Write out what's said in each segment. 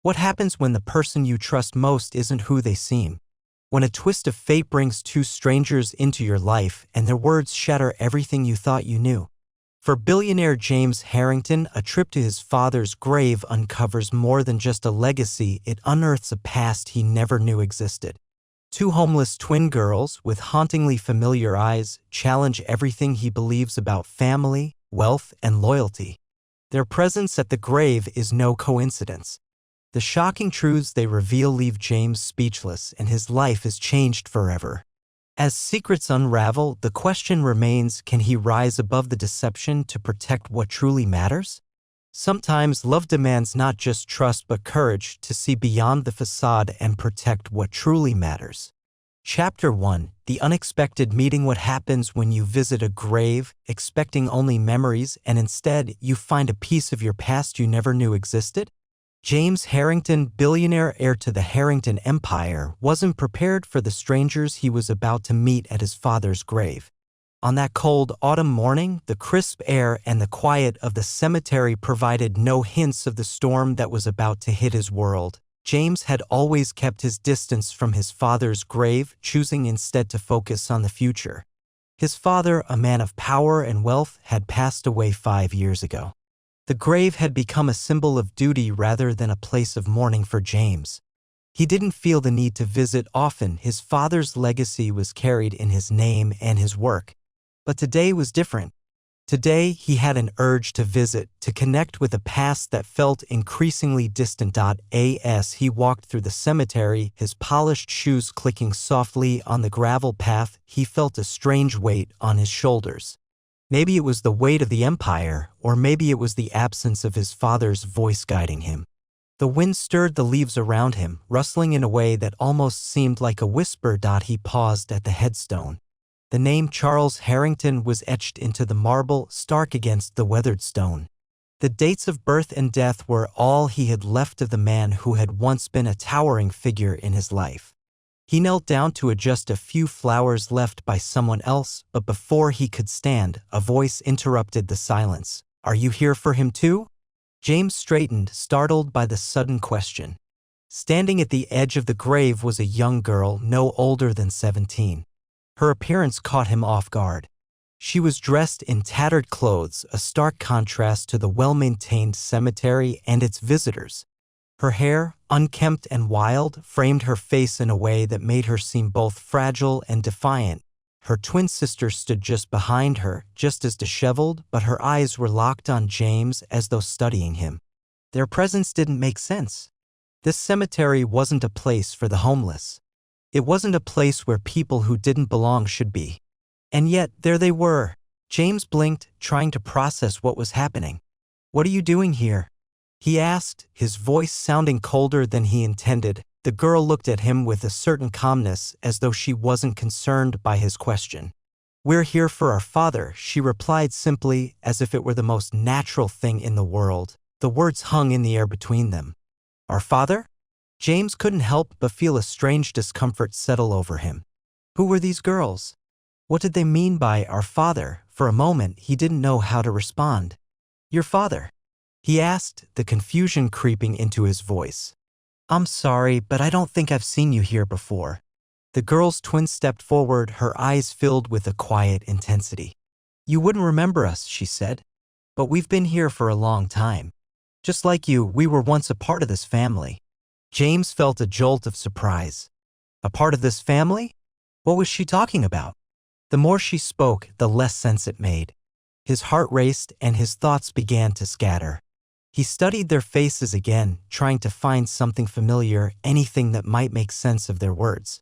What happens when the person you trust most isn't who they seem? When a twist of fate brings two strangers into your life and their words shatter everything you thought you knew. For billionaire James Harrington, a trip to his father's grave uncovers more than just a legacy, it unearths a past he never knew existed. Two homeless twin girls with hauntingly familiar eyes challenge everything he believes about family, wealth, and loyalty. Their presence at the grave is no coincidence. The shocking truths they reveal leave James speechless, and his life is changed forever. As secrets unravel, the question remains, can he rise above the deception to protect what truly matters? Sometimes love demands not just trust but courage to see beyond the facade and protect what truly matters. Chapter 1: The Unexpected Meeting. What happens when you visit a grave, expecting only memories, and instead you find a piece of your past you never knew existed? James Harrington, billionaire heir to the Harrington Empire, wasn't prepared for the strangers he was about to meet at his father's grave. On that cold autumn morning, the crisp air and the quiet of the cemetery provided no hints of the storm that was about to hit his world. James had always kept his distance from his father's grave, choosing instead to focus on the future. His father, a man of power and wealth, had passed away 5 years ago. The grave had become a symbol of duty rather than a place of mourning for James. He didn't feel the need to visit often. His father's legacy was carried in his name and his work. But today was different. Today, he had an urge to visit, to connect with a past that felt increasingly distant. As he walked through the cemetery, his polished shoes clicking softly on the gravel path, he felt a strange weight on his shoulders. Maybe it was the weight of the empire, or maybe it was the absence of his father's voice guiding him. The wind stirred the leaves around him, rustling in a way that almost seemed like a whisper. He paused at the headstone. The name Charles Harrington was etched into the marble, stark against the weathered stone. The dates of birth and death were all he had left of the man who had once been a towering figure in his life. He knelt down to adjust a few flowers left by someone else, but before he could stand, a voice interrupted the silence. "Are you here for him too?" James straightened, startled by the sudden question. Standing at the edge of the grave was a young girl, no older than 17. Her appearance caught him off guard. She was dressed in tattered clothes, a stark contrast to the well-maintained cemetery and its visitors. Her hair, unkempt and wild, framed her face in a way that made her seem both fragile and defiant. Her twin sister stood just behind her, just as disheveled, but her eyes were locked on James as though studying him. Their presence didn't make sense. This cemetery wasn't a place for the homeless. It wasn't a place where people who didn't belong should be. And yet, there they were. James blinked, trying to process what was happening. "What are you doing here?" he asked, his voice sounding colder than he intended. The girl looked at him with a certain calmness, as though she wasn't concerned by his question. "We're here for our father," she replied simply, as if it were the most natural thing in the world. The words hung in the air between them. "Our father?" James couldn't help but feel a strange discomfort settle over him. Who were these girls? What did they mean by "our father"? For a moment, he didn't know how to respond. "Your father?" he asked, the confusion creeping into his voice. "I'm sorry, but I don't think I've seen you here before." The girl's twin stepped forward, her eyes filled with a quiet intensity. "You wouldn't remember us," she said, "but we've been here for a long time. Just like you, we were once a part of this family." James felt a jolt of surprise. A part of this family? What was she talking about? The more she spoke, the less sense it made. His heart raced and his thoughts began to scatter. He studied their faces again, trying to find something familiar, anything that might make sense of their words.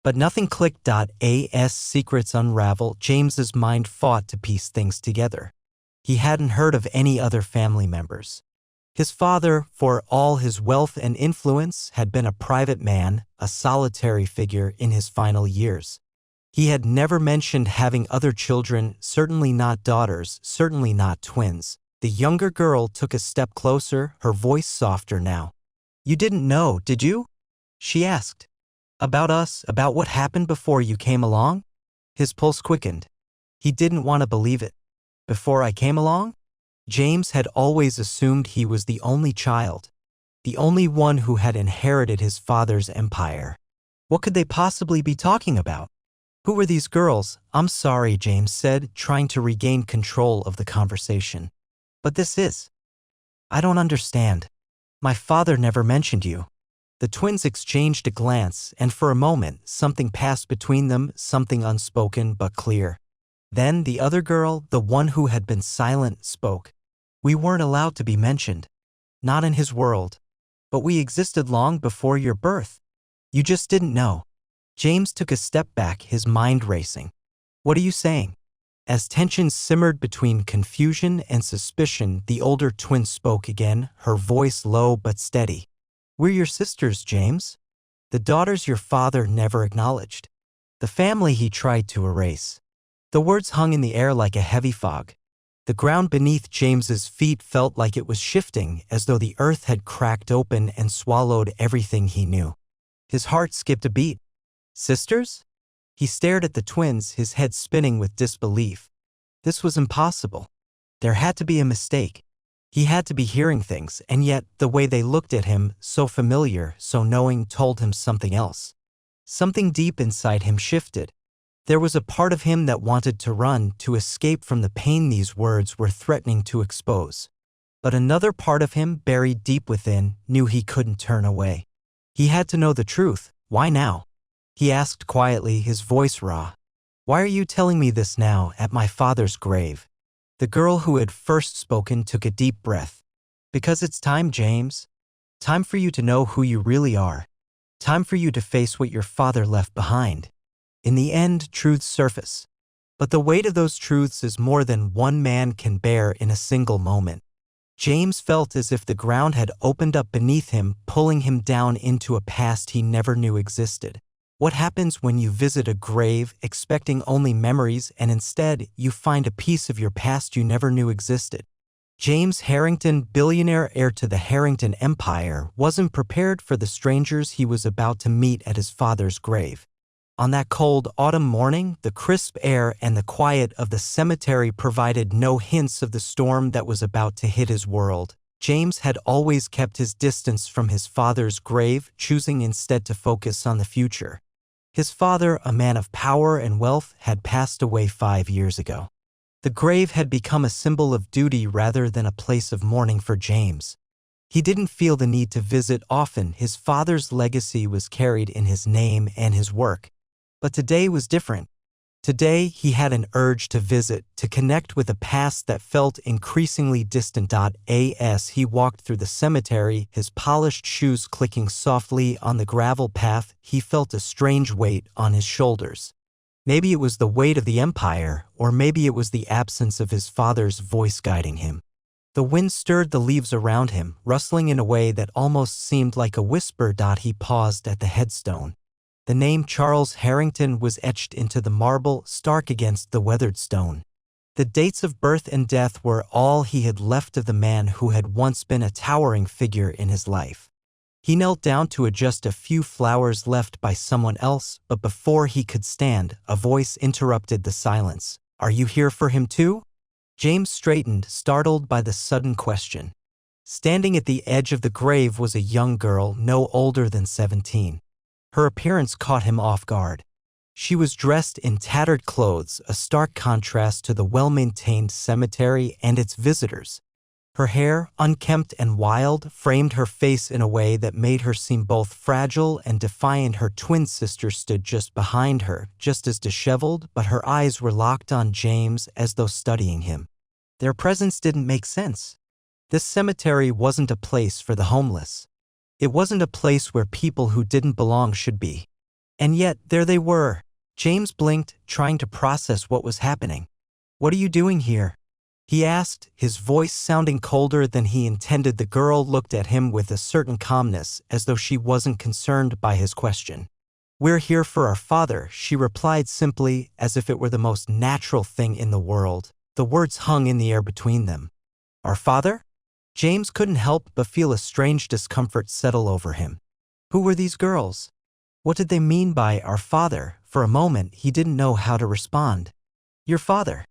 But nothing clicked. As secrets unravel, James's mind fought to piece things together. He hadn't heard of any other family members. His father, for all his wealth and influence, had been a private man, a solitary figure in his final years. He had never mentioned having other children, certainly not daughters, certainly not twins. The younger girl took a step closer, her voice softer now. "You didn't know, did you?" she asked. "About us, about what happened before you came along?" His pulse quickened. He didn't want to believe it. Before I came along? James had always assumed he was the only child. the only one who had inherited his father's empire. What could they possibly be talking about? Who were these girls? I'm sorry, James said, trying to regain control of the conversation. But this is. I don't understand. My father never mentioned you. The twins exchanged a glance, and for a moment, something passed between them, something unspoken but clear. Then the other girl, the one who had been silent, spoke. We weren't allowed to be mentioned. Not in his world. But we existed long before your birth. You just didn't know. James took a step back, his mind racing. What are you saying? As tension simmered between confusion and suspicion, the older twin spoke again, her voice low but steady. We're your sisters, James. The daughters your father never acknowledged. The family he tried to erase. The words hung in the air like a heavy fog. The ground beneath James's feet felt like it was shifting, as though the earth had cracked open and swallowed everything he knew. His heart skipped a beat. Sisters? He stared at the twins, his head spinning with disbelief. This was impossible. There had to be a mistake. He had to be hearing things, and yet the way they looked at him, so familiar, so knowing, told him something else. Something deep inside him shifted. There was a part of him that wanted to run, to escape from the pain these words were threatening to expose. But another part of him, buried deep within, knew he couldn't turn away. He had to know the truth. Why now? He asked quietly, his voice raw. Why are you telling me this now, at my father's grave? The girl who had first spoken took a deep breath. Because it's time, James. Time for you to know who you really are. Time for you to face what your father left behind. In the end, truths surface. But the weight of those truths is more than one man can bear in a single moment. James felt as if the ground had opened up beneath him, pulling him down into a past he never knew existed. What happens when you visit a grave expecting only memories and instead you find a piece of your past you never knew existed? James Harrington, billionaire heir to the Harrington Empire, wasn't prepared for the strangers he was about to meet at his father's grave. On that cold autumn morning, the crisp air and the quiet of the cemetery provided no hints of the storm that was about to hit his world. James had always kept his distance from his father's grave, choosing instead to focus on the future. His father, a man of power and wealth, had passed away 5 years ago. The grave had become a symbol of duty rather than a place of mourning for James. He didn't feel the need to visit often. His father's legacy was carried in his name and his work. But today was different. Today, he had an urge to visit, to connect with a past that felt increasingly distant. As he walked through the cemetery, his polished shoes clicking softly on the gravel path, he felt a strange weight on his shoulders. Maybe it was the weight of the empire, or maybe it was the absence of his father's voice guiding him. The wind stirred the leaves around him, rustling in a way that almost seemed like a whisper. He paused at the headstone. The name Charles Harrington was etched into the marble, stark against the weathered stone. The dates of birth and death were all he had left of the man who had once been a towering figure in his life. He knelt down to adjust a few flowers left by someone else, but before he could stand, a voice interrupted the silence. Are you here for him too? James straightened, startled by the sudden question. Standing at the edge of the grave was a young girl, no older than 17. Her appearance caught him off guard. She was dressed in tattered clothes, a stark contrast to the well-maintained cemetery and its visitors. Her hair, unkempt and wild, framed her face in a way that made her seem both fragile and defiant. Her twin sister stood just behind her, just as disheveled, but her eyes were locked on James as though studying him. Their presence didn't make sense. This cemetery wasn't a place for the homeless. It wasn't a place where people who didn't belong should be. And yet, there they were. James blinked, trying to process what was happening. What are you doing here? He asked, his voice sounding colder than he intended. The girl looked at him with a certain calmness, as though she wasn't concerned by his question. We're here for our father, she replied simply, as if it were the most natural thing in the world. The words hung in the air between them. Our father? James couldn't help but feel a strange discomfort settle over him. Who were these girls? What did they mean by our father? For a moment, he didn't know how to respond. Your father?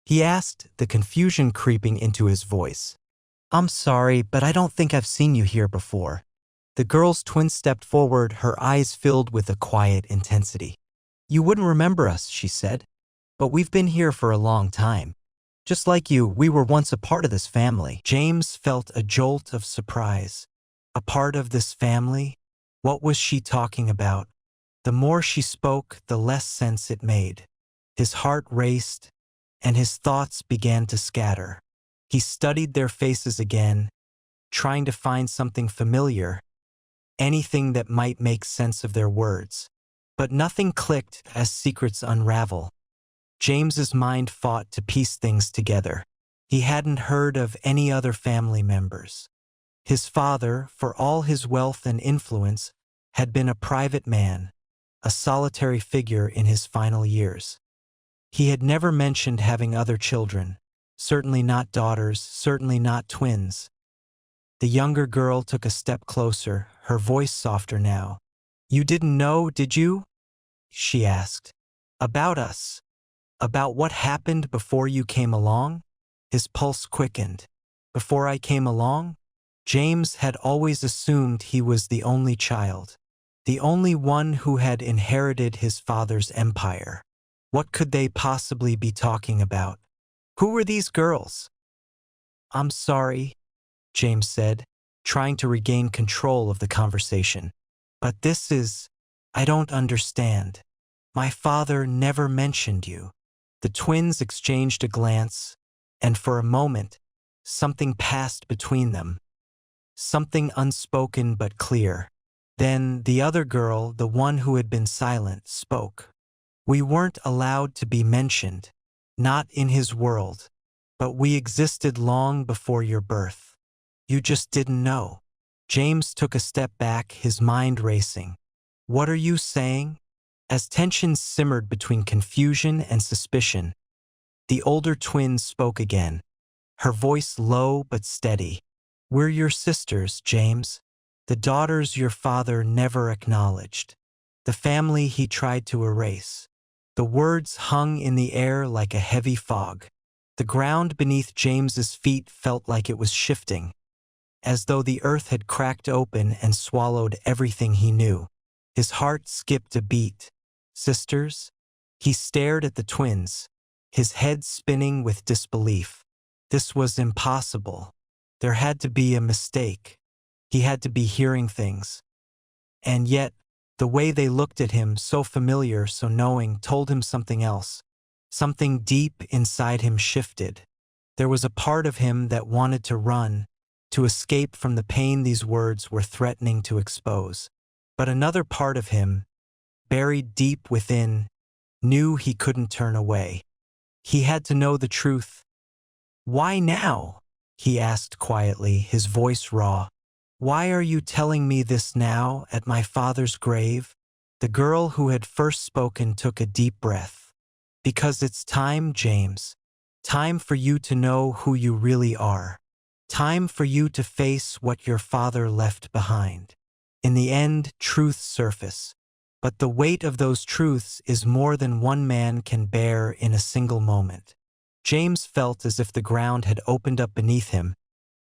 He asked, the confusion creeping into his voice. I'm sorry, but I don't think I've seen you here before. The girl's twin stepped forward, her eyes filled with a quiet intensity. You wouldn't remember us, she said, but we've been here for a long time. Just like you, we were once a part of this family. James felt a jolt of surprise. A part of this family? What was she talking about? The more she spoke, the less sense it made. His heart raced, and his thoughts began to scatter. He studied their faces again, trying to find something familiar, anything that might make sense of their words. But nothing clicked as secrets unravel. James's mind fought to piece things together. He hadn't heard of any other family members. His father, for all his wealth and influence, had been a private man, a solitary figure in his final years. He had never mentioned having other children, certainly not daughters, certainly not twins. The younger girl took a step closer, her voice softer now. You didn't know, did you? She asked. About us. About what happened before you came along? His pulse quickened. Before I came along? James had always assumed he was the only child, the only one who had inherited his father's empire. What could they possibly be talking about? Who were these girls? I'm sorry, James said, trying to regain control of the conversation. But I don't understand. My father never mentioned you. The twins exchanged a glance, and for a moment, something passed between them. Something unspoken but clear. Then the other girl, the one who had been silent, spoke. We weren't allowed to be mentioned, not in his world, but we existed long before your birth. You just didn't know. James took a step back, his mind racing. What are you saying? As tensions simmered between confusion and suspicion, the older twin spoke again, her voice low but steady. We're your sisters, James. The daughters your father never acknowledged. The family he tried to erase. The words hung in the air like a heavy fog. The ground beneath James's feet felt like it was shifting, as though the earth had cracked open and swallowed everything he knew. His heart skipped a beat. Sisters? He stared at the twins, his head spinning with disbelief. This was impossible. There had to be a mistake. He had to be hearing things. And yet, the way they looked at him, so familiar, so knowing, told him something else. Something deep inside him shifted. There was a part of him that wanted to run, to escape from the pain these words were threatening to expose. But another part of him, buried deep within, knew he couldn't turn away. He had to know the truth. Why now? He asked quietly, his voice raw. Why are you telling me this now, at my father's grave? The girl who had first spoken took a deep breath. Because it's time, James. Time for you to know who you really are. Time for you to face what your father left behind. In the end, truths surface. But the weight of those truths is more than one man can bear in a single moment. James felt as if the ground had opened up beneath him,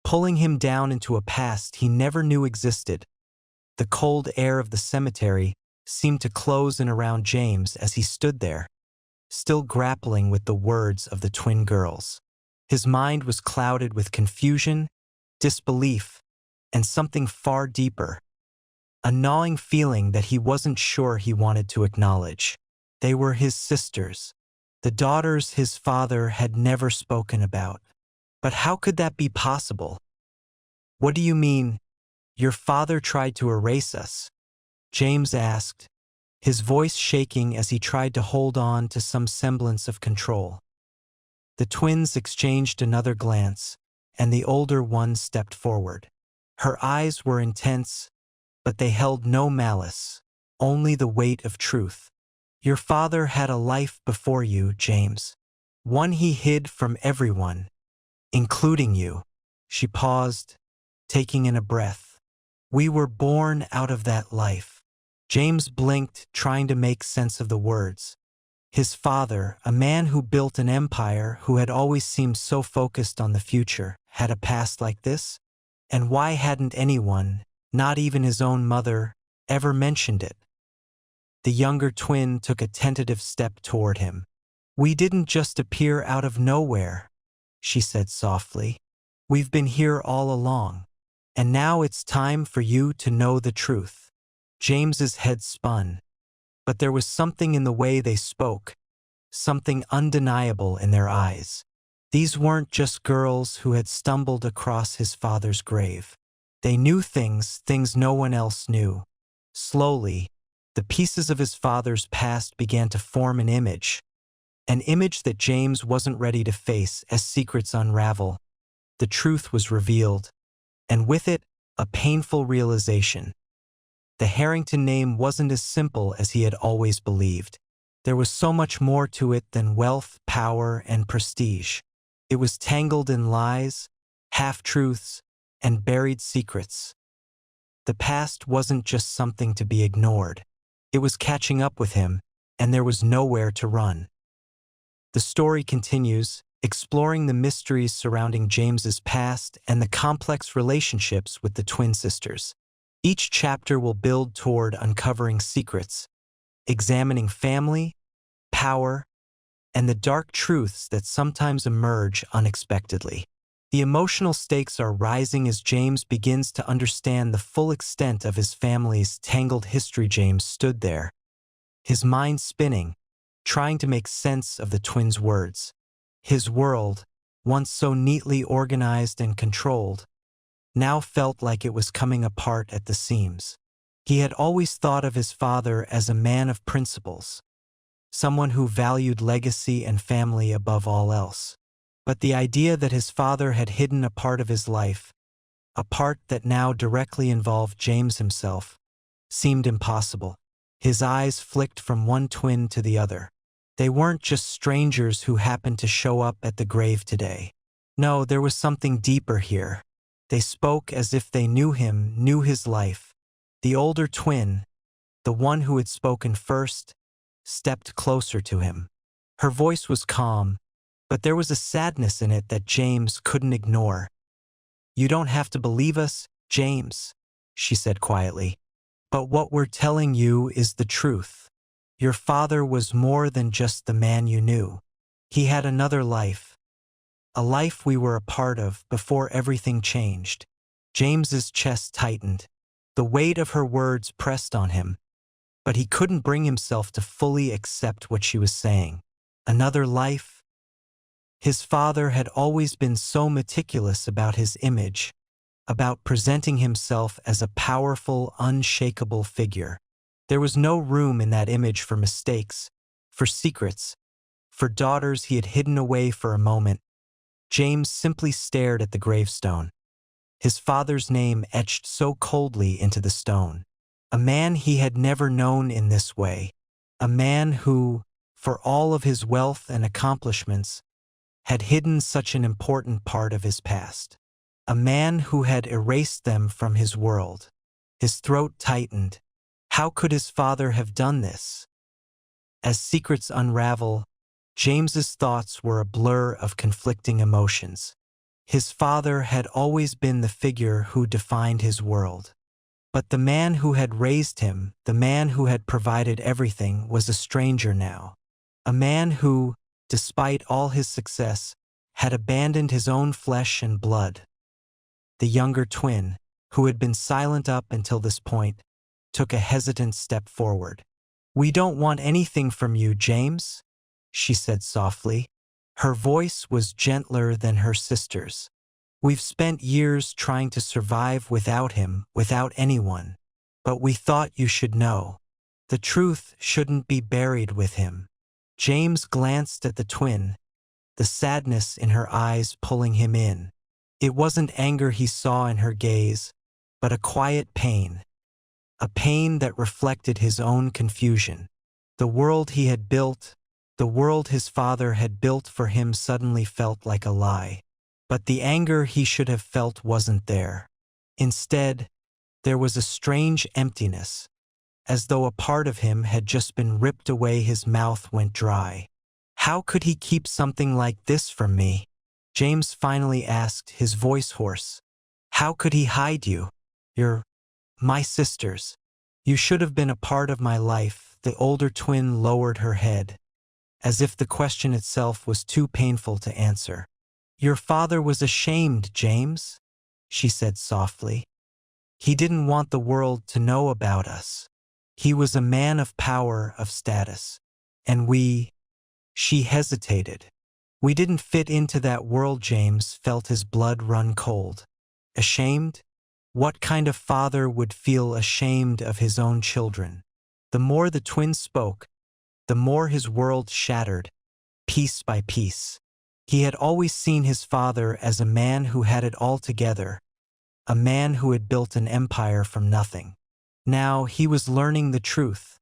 pulling him down into a past he never knew existed. The cold air of the cemetery seemed to close in around James as he stood there, still grappling with the words of the twin girls. His mind was clouded with confusion, disbelief, and something far deeper. A gnawing feeling that he wasn't sure he wanted to acknowledge. They were his sisters, the daughters his father had never spoken about. But how could that be possible? What do you mean, your father tried to erase us? James asked, his voice shaking as he tried to hold on to some semblance of control. The twins exchanged another glance, and the older one stepped forward. Her eyes were intense, but they held no malice, only the weight of truth. Your father had a life before you, James. One he hid from everyone, including you. She paused, taking in a breath. We were born out of that life. James blinked, trying to make sense of the words. His father, a man who built an empire, who had always seemed so focused on the future, had a past like this? And why hadn't anyone, not even his own mother, ever mentioned it? The younger twin took a tentative step toward him. "We didn't just appear out of nowhere," she said softly. "We've been here all along. And now it's time for you to know the truth." James's head spun, but there was something in the way they spoke, something undeniable in their eyes. These weren't just girls who had stumbled across his father's grave. They knew things no one else knew. Slowly, the pieces of his father's past began to form an image that James wasn't ready to face. As secrets unravel, the truth was revealed, and with it, a painful realization. The Harrington name wasn't as simple as he had always believed. There was so much more to it than wealth, power, and prestige. It was tangled in lies, half-truths, and buried secrets. The past wasn't just something to be ignored. It was catching up with him, and there was nowhere to run. The story continues, exploring the mysteries surrounding James's past and the complex relationships with the twin sisters. Each chapter will build toward uncovering secrets, examining family, power, and the dark truths that sometimes emerge unexpectedly. The emotional stakes are rising as James begins to understand the full extent of his family's tangled history. James stood there, his mind spinning, trying to make sense of the twins' words. His world, once so neatly organized and controlled, now felt like it was coming apart at the seams. He had always thought of his father as a man of principles, someone who valued legacy and family above all else. But the idea that his father had hidden a part of his life, a part that now directly involved James himself, seemed impossible. His eyes flicked from one twin to the other. They weren't just strangers who happened to show up at the grave today. No, there was something deeper here. They spoke as if they knew him, knew his life. The older twin, the one who had spoken first, stepped closer to him. Her voice was calm, but there was a sadness in it that James couldn't ignore. "You don't have to believe us, James," she said quietly. "But what we're telling you is the truth. Your father was more than just the man you knew. He had another life, a life we were a part of before everything changed." James's chest tightened. The weight of her words pressed on him, but he couldn't bring himself to fully accept what she was saying. Another life? His father had always been so meticulous about his image, about presenting himself as a powerful, unshakable figure. There was no room in that image for mistakes, for secrets, for daughters he had hidden away for a moment. James simply stared at the gravestone, his father's name etched so coldly into the stone. A man he had never known in this way, a man who, for all of his wealth and accomplishments, had hidden such an important part of his past. A man who had erased them from his world. His throat tightened. How could his father have done this? As secrets unravel, James's thoughts were a blur of conflicting emotions. His father had always been the figure who defined his world. But the man who had raised him, the man who had provided everything, was a stranger now. A man who, despite all his success, had abandoned his own flesh and blood. The younger twin, who had been silent up until this point, took a hesitant step forward. "We don't want anything from you, James," she said softly. Her voice was gentler than her sister's. "We've spent years trying to survive without him, without anyone. But we thought you should know. The truth shouldn't be buried with him." James glanced at the twin, the sadness in her eyes pulling him in. It wasn't anger he saw in her gaze, but a quiet pain. A pain that reflected his own confusion. The world he had built, the world his father had built for him, suddenly felt like a lie. But the anger he should have felt wasn't there. Instead, there was a strange emptiness. as though a part of him had just been ripped away. His mouth went dry. How could he keep something like this from me? James finally asked, his voice hoarse. How could he hide you? You're my sisters. You should have been a part of my life. The older twin lowered her head, as if the question itself was too painful to answer. Your father was ashamed, James, she said softly. He didn't want the world to know about us. He was a man of power, of status. And she hesitated. We didn't fit into that world. James felt his blood run cold. Ashamed? What kind of father would feel ashamed of his own children? The more the twin spoke, the more his world shattered, piece by piece. He had always seen his father as a man who had it all together, a man who had built an empire from nothing. Now he was learning the truth,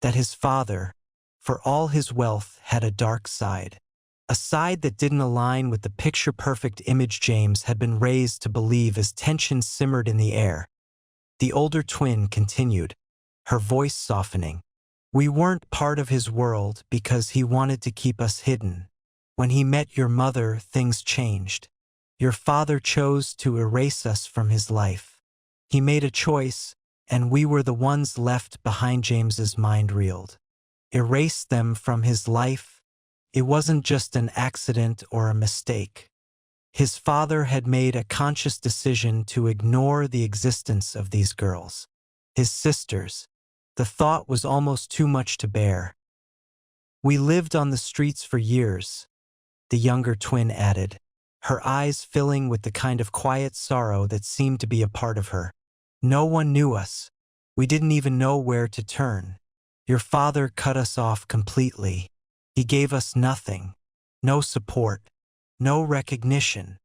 that his father, for all his wealth, had a dark side. A side that didn't align with the picture-perfect image James had been raised to believe. As tension simmered in the air, the older twin continued, her voice softening. We weren't part of his world because he wanted to keep us hidden. When he met your mother, things changed. Your father chose to erase us from his life. He made a choice, and we were the ones left behind. James's mind reeled. Erase them from his life? It wasn't just an accident or a mistake. His father had made a conscious decision to ignore the existence of these girls, his sisters. The thought was almost too much to bear. We lived on the streets for years, the younger twin added, her eyes filling with the kind of quiet sorrow that seemed to be a part of her. No one knew us. We didn't even know where to turn. Your father cut us off completely. He gave us nothing, no support, no recognition.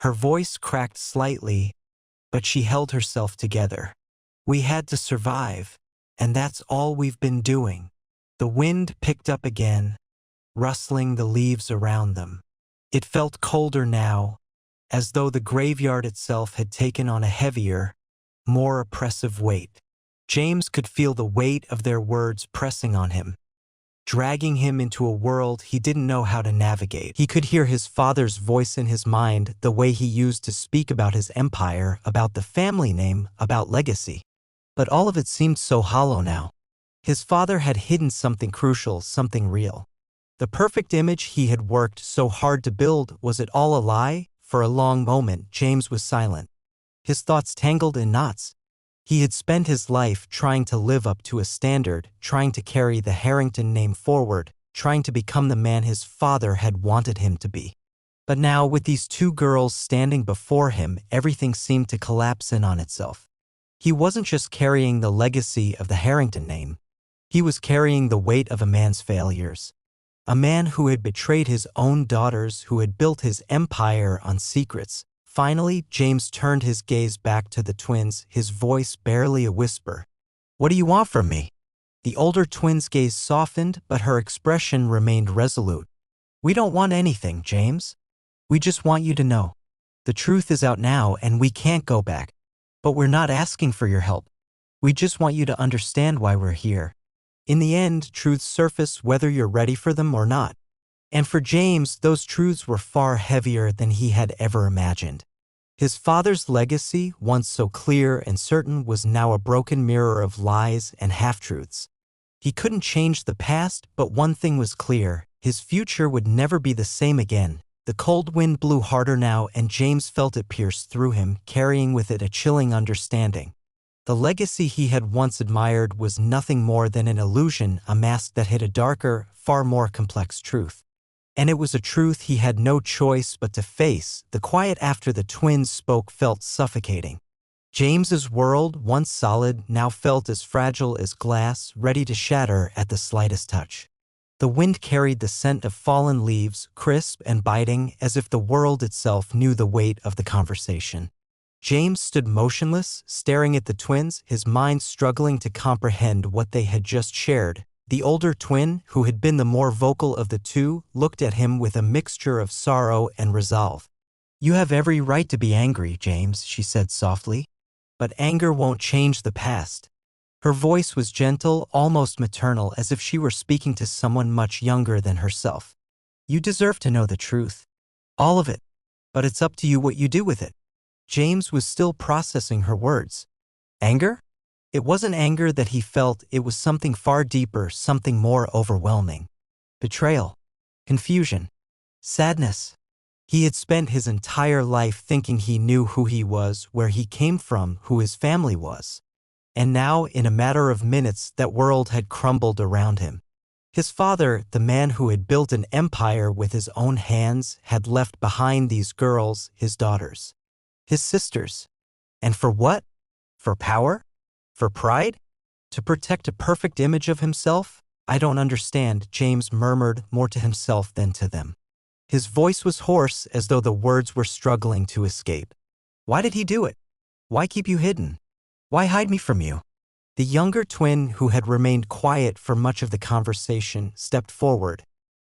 Her voice cracked slightly, but she held herself together. We had to survive, and that's all we've been doing. The wind picked up again, rustling the leaves around them. It felt colder now, as though the graveyard itself had taken on a heavier, more oppressive weight. James could feel the weight of their words pressing on him, dragging him into a world he didn't know how to navigate. He could hear his father's voice in his mind, the way he used to speak about his empire, about the family name, about legacy. But all of it seemed so hollow now. His father had hidden something crucial, something real. The perfect image he had worked so hard to build. Was it all a lie? For a long moment, James was silent, his thoughts tangled in knots. He had spent his life trying to live up to a standard, trying to carry the Harrington name forward, trying to become the man his father had wanted him to be. But now, with these two girls standing before him, everything seemed to collapse in on itself. He wasn't just carrying the legacy of the Harrington name. He was carrying the weight of a man's failures. A man who had betrayed his own daughters, who had built his empire on secrets. Finally, James turned his gaze back to the twins, his voice barely a whisper. What do you want from me? The older twin's gaze softened, but her expression remained resolute. We don't want anything, James. We just want you to know. The truth is out now and we can't go back. But we're not asking for your help. We just want you to understand why we're here. In the end, truths surface whether you're ready for them or not. And for James, those truths were far heavier than he had ever imagined. His father's legacy, once so clear and certain, was now a broken mirror of lies and half-truths. He couldn't change the past, but one thing was clear: his future would never be the same again. The cold wind blew harder now, and James felt it pierce through him, carrying with it a chilling understanding. The legacy he had once admired was nothing more than an illusion, a mask that hid a darker, far more complex truth. And it was a truth he had no choice but to face. The quiet after the twins spoke felt suffocating. James's world, once solid, now felt as fragile as glass, ready to shatter at the slightest touch. The wind carried the scent of fallen leaves, crisp and biting, as if the world itself knew the weight of the conversation. James stood motionless, staring at the twins, his mind struggling to comprehend what they had just shared. The older twin, who had been the more vocal of the two, looked at him with a mixture of sorrow and resolve. You have every right to be angry, James, she said softly. But anger won't change the past. Her voice was gentle, almost maternal, as if she were speaking to someone much younger than herself. You deserve to know the truth. All of it. But it's up to you what you do with it. James was still processing her words. Anger? It wasn't anger that he felt, it was something far deeper, something more overwhelming. Betrayal. Confusion. Sadness. He had spent his entire life thinking he knew who he was, where he came from, who his family was. And now, in a matter of minutes, that world had crumbled around him. His father, the man who had built an empire with his own hands, had left behind these girls, his daughters. His sisters. And for what? For power? For pride? To protect a perfect image of himself? I don't understand, James murmured, more to himself than to them. His voice was hoarse, as though the words were struggling to escape. Why did he do it? Why keep you hidden? Why hide me from you? The younger twin, who had remained quiet for much of the conversation, stepped forward.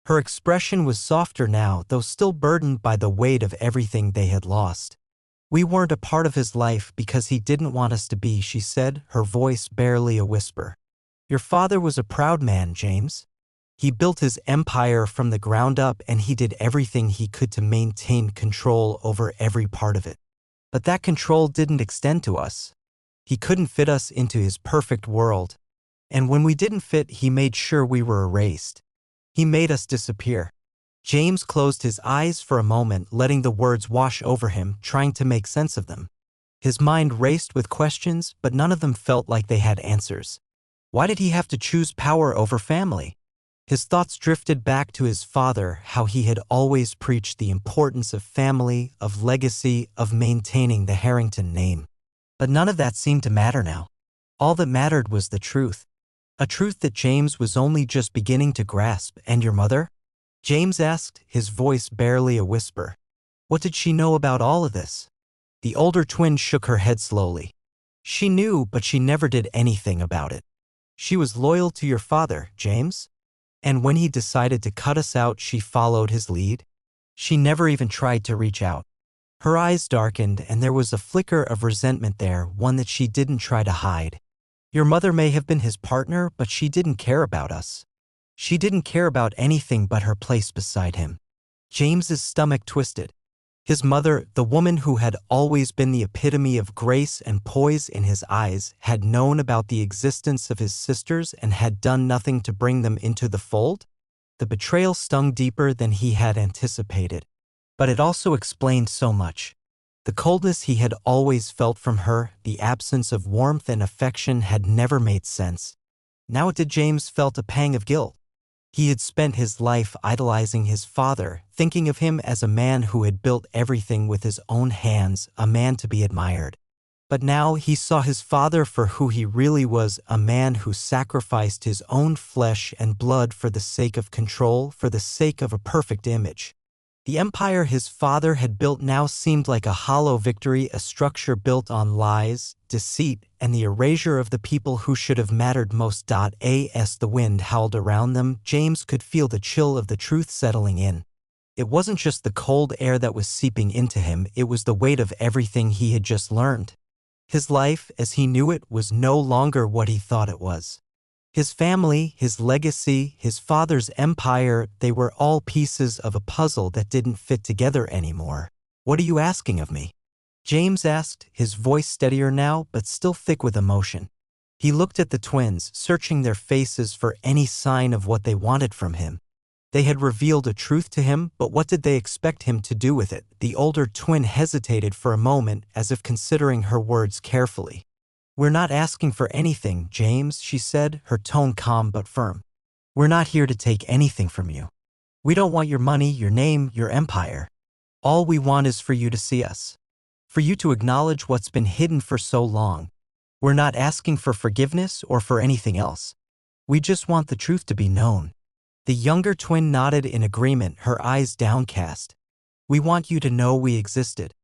Her expression was softer now, though still burdened by the weight of everything they had lost. We weren't a part of his life because he didn't want us to be, she said, her voice barely a whisper. Your father was a proud man, James. He built his empire from the ground up, and he did everything he could to maintain control over every part of it. But that control didn't extend to us. He couldn't fit us into his perfect world. And when we didn't fit, he made sure we were erased. He made us disappear. James closed his eyes for a moment, letting the words wash over him, trying to make sense of them. His mind raced with questions, but none of them felt like they had answers. Why did he have to choose power over family? His thoughts drifted back to his father, how he had always preached the importance of family, of legacy, of maintaining the Harrington name. But none of that seemed to matter now. All that mattered was the truth. A truth that James was only just beginning to grasp. And your mother? James asked, his voice barely a whisper. What did she know about all of this? The older twin shook her head slowly. She knew, but she never did anything about it. She was loyal to your father, James. And when he decided to cut us out, she followed his lead. She never even tried to reach out. Her eyes darkened, and there was a flicker of resentment there, one that she didn't try to hide. Your mother may have been his partner, but she didn't care about us. She didn't care about anything but her place beside him. James's stomach twisted. His mother, the woman who had always been the epitome of grace and poise in his eyes, had known about the existence of his sisters and had done nothing to bring them into the fold? The betrayal stung deeper than he had anticipated. But it also explained so much. The coldness he had always felt from her, the absence of warmth and affection, had never made sense. Now did James felt a pang of guilt. He had spent his life idolizing his father, thinking of him as a man who had built everything with his own hands, a man to be admired. But now he saw his father for who he really was, a man who sacrificed his own flesh and blood for the sake of control, for the sake of a perfect image. The empire his father had built now seemed like a hollow victory, a structure built on lies, deceit, and the erasure of the people who should have mattered most. As the wind howled around them, James could feel the chill of the truth settling in. It wasn't just the cold air that was seeping into him, it was the weight of everything he had just learned. His life, as he knew it, was no longer what he thought it was. His family, his legacy, his father's empire, they were all pieces of a puzzle that didn't fit together anymore. What are you asking of me? James asked, his voice steadier now, but still thick with emotion. He looked at the twins, searching their faces for any sign of what they wanted from him. They had revealed a truth to him, but what did they expect him to do with it? The older twin hesitated for a moment, as if considering her words carefully. We're not asking for anything, James, she said, her tone calm but firm. We're not here to take anything from you. We don't want your money, your name, your empire. All we want is for you to see us. For you to acknowledge what's been hidden for so long. We're not asking for forgiveness or for anything else. We just want the truth to be known. The younger twin nodded in agreement, her eyes downcast. We want you to know we existed.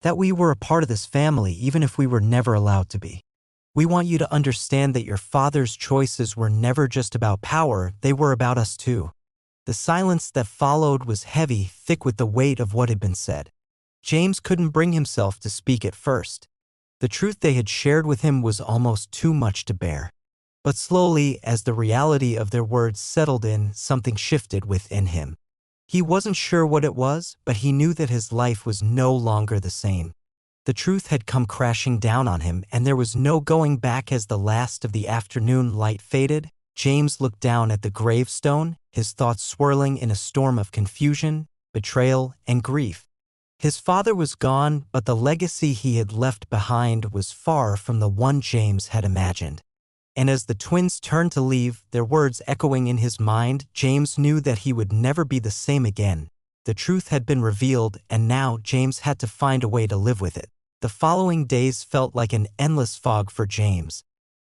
That we were a part of this family even if we were never allowed to be. We want you to understand that your father's choices were never just about power, they were about us too. The silence that followed was heavy, thick with the weight of what had been said. James couldn't bring himself to speak at first. The truth they had shared with him was almost too much to bear. But slowly, as the reality of their words settled in, something shifted within him. He wasn't sure what it was, but he knew that his life was no longer the same. The truth had come crashing down on him, and there was no going back. As the last of the afternoon light faded, James looked down at the gravestone, his thoughts swirling in a storm of confusion, betrayal, and grief. His father was gone, but the legacy he had left behind was far from the one James had imagined. And as the twins turned to leave, their words echoing in his mind, James knew that he would never be the same again. The truth had been revealed, and now James had to find a way to live with it. The following days felt like an endless fog for James.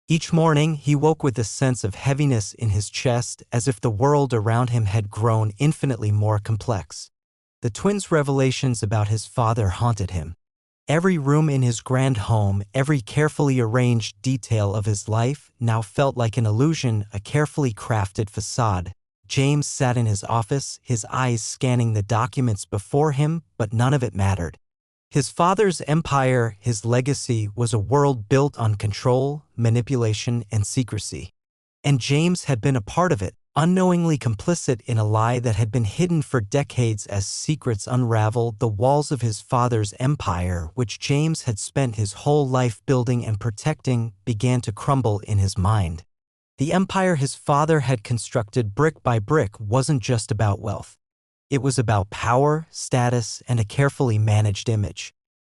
Each morning, he woke with a sense of heaviness in his chest, as if the world around him had grown infinitely more complex. The twins' revelations about his father haunted him. Every room in his grand home, every carefully arranged detail of his life, now felt like an illusion, a carefully crafted facade. James sat in his office, his eyes scanning the documents before him, but none of it mattered. His father's empire, his legacy, was a world built on control, manipulation, and secrecy. And James had been a part of it, unknowingly complicit in a lie that had been hidden for decades. As secrets unraveled, the walls of his father's empire, which James had spent his whole life building and protecting, began to crumble in his mind. The empire his father had constructed brick by brick wasn't just about wealth. It was about power, status, and a carefully managed image.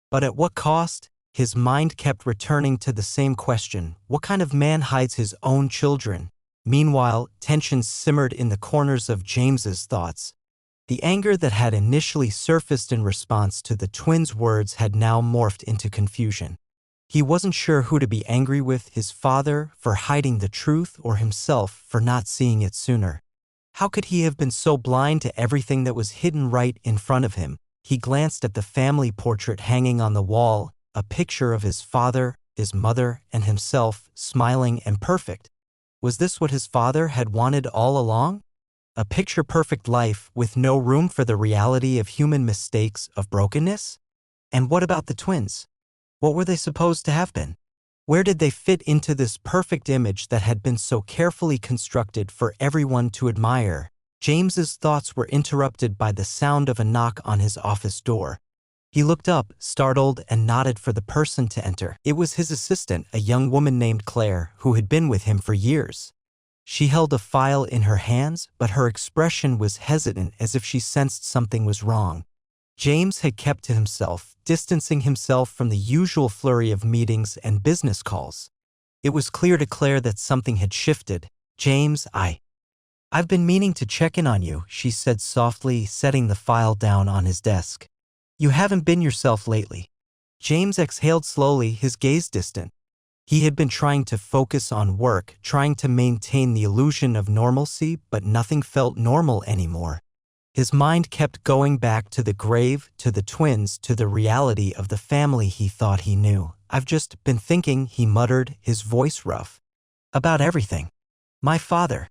But at what cost? His mind kept returning to the same question: what kind of man hides his own children? Meanwhile, tensions simmered in the corners of James's thoughts. The anger that had initially surfaced in response to the twins' words had now morphed into confusion. He wasn't sure who to be angry with: his father for hiding the truth, or himself for not seeing it sooner. How could he have been so blind to everything that was hidden right in front of him? He glanced at the family portrait hanging on the wall, a picture of his father, his mother, and himself, smiling and perfect. Was this what his father had wanted all along? A picture-perfect life with no room for the reality of human mistakes, of brokenness? And what about the twins? What were they supposed to have been? Where did they fit into this perfect image that had been so carefully constructed for everyone to admire? James's thoughts were interrupted by the sound of a knock on his office door. He looked up, startled, and nodded for the person to enter. It was his assistant, a young woman named Claire, who had been with him for years. She held a file in her hands, but her expression was hesitant, as if she sensed something was wrong. James had kept to himself, distancing himself from the usual flurry of meetings and business calls. It was clear to Claire that something had shifted. "James, I've been meaning to check in on you," she said softly, setting the file down on his desk. "You haven't been yourself lately." James exhaled slowly, his gaze distant. He had been trying to focus on work, trying to maintain the illusion of normalcy, but nothing felt normal anymore. His mind kept going back to the grave, to the twins, to the reality of the family he thought he knew. "I've just been thinking," he muttered, his voice rough. "About everything. My father.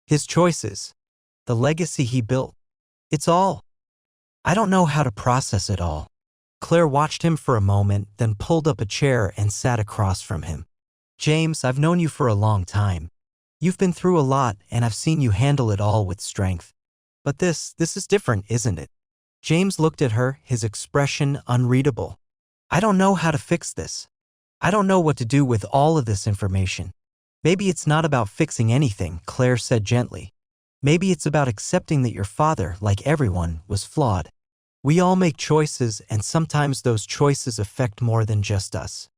His choices. The legacy he built. It's all. I don't know how to process it all." Claire watched him for a moment, then pulled up a chair and sat across from him. "James, I've known you for a long time. You've been through a lot, and I've seen you handle it all with strength. But this is different, isn't it?" James looked at her, his expression unreadable. "I don't know how to fix this. I don't know what to do with all of this information." "Maybe it's not about fixing anything," Claire said gently. "Maybe it's about accepting that your father, like everyone, was flawed. We all make choices, and sometimes those choices affect more than just us.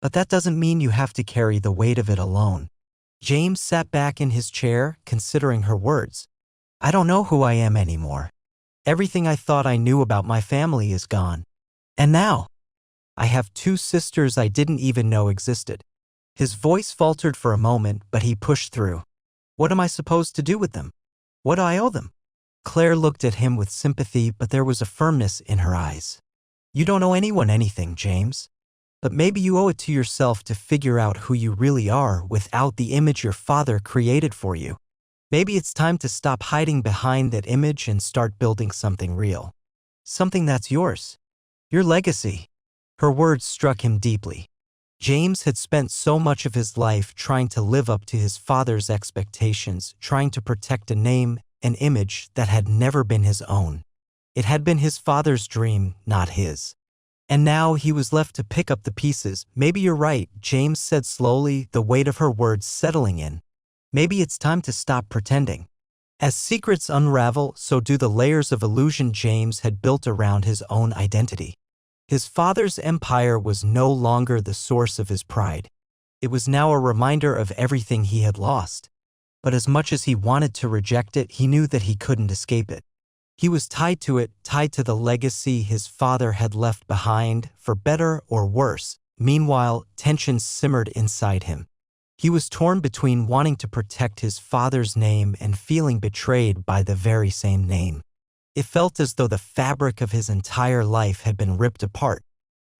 But that doesn't mean you have to carry the weight of it alone." James sat back in his chair, considering her words. "I don't know who I am anymore. Everything I thought I knew about my family is gone. And now, I have 2 sisters I didn't even know existed." His voice faltered for a moment, but he pushed through. "What am I supposed to do with them? What do I owe them?" Claire looked at him with sympathy, but there was a firmness in her eyes. "You don't owe anyone anything, James. But maybe you owe it to yourself to figure out who you really are without the image your father created for you. Maybe it's time to stop hiding behind that image and start building something real. Something that's yours. Your legacy." Her words struck him deeply. James had spent so much of his life trying to live up to his father's expectations, trying to protect a name, an image that had never been his own. It had been his father's dream, not his. And now he was left to pick up the pieces. Maybe you're right, James said slowly, the weight of her words settling in. Maybe it's time to stop pretending. As secrets unravel, so do the layers of illusion James had built around his own identity. His father's empire was no longer the source of his pride. It was now a reminder of everything he had lost. But as much as he wanted to reject it, he knew that he couldn't escape it. He was tied to it, tied to the legacy his father had left behind, for better or worse. Meanwhile, tensions simmered inside him. He was torn between wanting to protect his father's name and feeling betrayed by the very same name. It felt as though the fabric of his entire life had been ripped apart.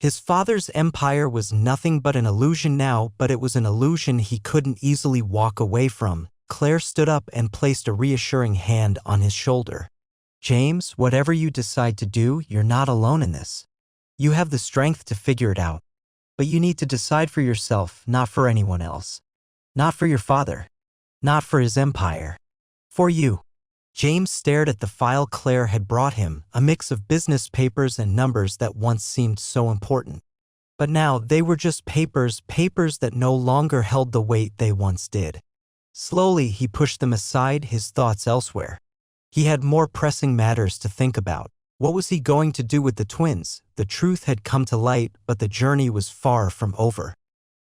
His father's empire was nothing but an illusion now, but it was an illusion he couldn't easily walk away from. Claire stood up and placed a reassuring hand on his shoulder. James, whatever you decide to do, you're not alone in this. You have the strength to figure it out. But you need to decide for yourself, not for anyone else. Not for your father. Not for his empire. For you. James stared at the file Claire had brought him, a mix of business papers and numbers that once seemed so important. But now they were just papers that no longer held the weight they once did. Slowly he pushed them aside, his thoughts elsewhere. He had more pressing matters to think about. What was he going to do with the twins? The truth had come to light, but the journey was far from over.